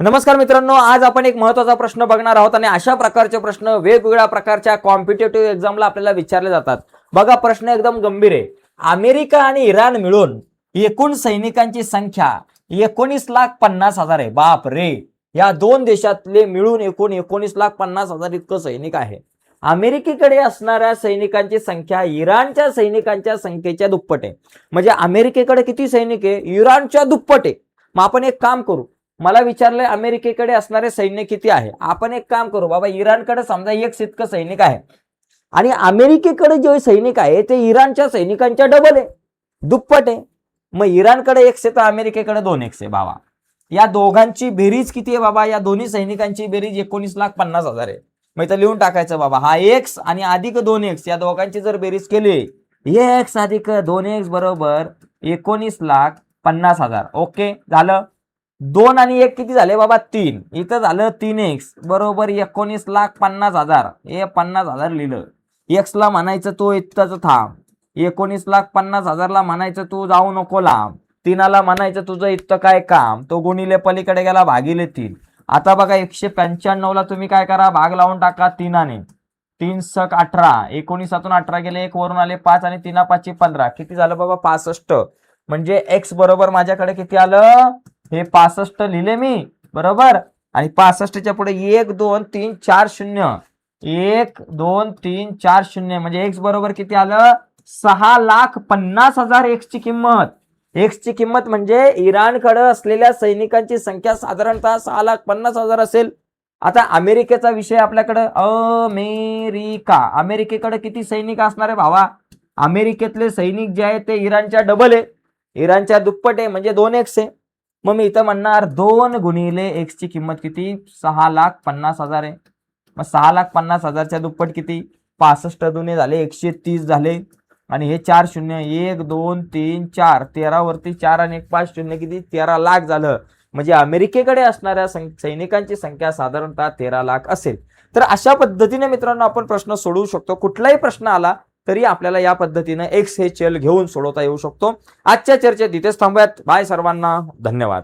नमस्कार मित्रांनो, आज आपण एक महत्त्वाचा प्रश्न बघणार आहोत आणि अशा प्रकारचे प्रश्न वेगवेगळ्या प्रकारच्या कॉम्पिटिटिव्ह एक्झामला आपल्याला विचारले जातात. बघा, प्रश्न एकदम गंभीर आहे. अमेरिका आणि इराण मिळून एकूण सैनिकांची संख्या 19,50,000 आहे. बाप रे, या दोन देशातले मिळून एकूण 19,50,000 इतकं सैनिक आहे. अमेरिकेकडे असणाऱ्या सैनिकांची संख्या इराणच्या सैनिकांच्या संख्येच्या दुप्पट आहे. म्हणजे अमेरिकेकडे किती सैनिक आहे? इराणच्या दुप्पट आहे. मग आपण एक काम करू, मला विचारलंय अमेरिकेकडे असणारे सैन्य किती आहे. आपण एक काम करू बाबा, इराणकडे समजा एक इतकं सैनिक आहे आणि अमेरिकेकडे जे सैनिक आहे ते इराणच्या सैनिकांच्या डबल आहे, दुप्पट आहे. मग इराणकडे 1 तर अमेरिकेकडे 2 आहे बाबा. या दोघांची बेरीज किती आहे बाबा? या दोन्ही सैनिकांची बेरीज 19,50,000 आहे. मग इथं लिहून टाकायचं बाबा, हा एक्स आणि अधिक 2x या दोघांची जर बेरीज केली, x अधिक 2x बरोबर 19,50,000. ओके, झालं. 2 आणि 1 किती झाले बाबा? 3. इथं झालं 3x बरोबर 19,50,000. हे 50,000 लिहिलं. x ला म्हणायचं तो इथंच थांब, 19,50,000 म्हणायचं तू जाऊ नको लांब, 3ला म्हणायचं तुझं इथं काय काम, तो गुणिले पलीकडे गेला भागिले 3. आता बघा 195ला तुम्ही काय करा, भाग लावून टाका 3ने. 3 सक 18, 19 18 गेले, 1 वरून आले 5 आणि 3 5 15. किती झालं बाबा? 65. म्हणजे x बरोबर माझ्याकडे किती आलं? हे 65 लिहिले मी बरोबर. आणि 65च्या पुढे 1 2 3 4 0, 1 2 3 4 0 म्हणजे x बरोबर किती आलं? 6,50,000 x ची किंमत. x ची किंमत म्हणजे इराणकडे असलेल्या सैनिकांची संख्या साधारणतः 6,50,000 असेल. आता अमेरिकेचा विषय आपल्याकडे, अमेरिकेकडे किती सैनिक असणार आहे भावा? अमेरिकेतले सैनिक जे आहे ते इराणच्या डबल आहे, इराणच्या दुप्पट आहे, म्हणजे 2x आहे. मग मी इथं म्हणणार 2 गुणिले x ची किंमत किती? 6,50,000 आहे. मग 6,50,000च्या दुप्पट किती? 65 दुने झाले 130 झाले आणि हे 4 0, 1 2 3 4, 13 वरती 4 आणि 1 5 0 किती? 13 लाख झालं. म्हणजे अमेरिकेकडे असणाऱ्या सैनिकांची संख्या साधारणतः 13 लाख असेल. तर अशा पद्धतीने मित्रांनो आपण प्रश्न सोडवू शकतो. कुठलाही प्रश्न आला तरी आपल्याला या पद्धतीने एक्स हे चल घेऊन सोडवता येऊ शकतो. आजच्या चर्चेत इथेच थांबूयात. बाय सर्वांना, धन्यवाद.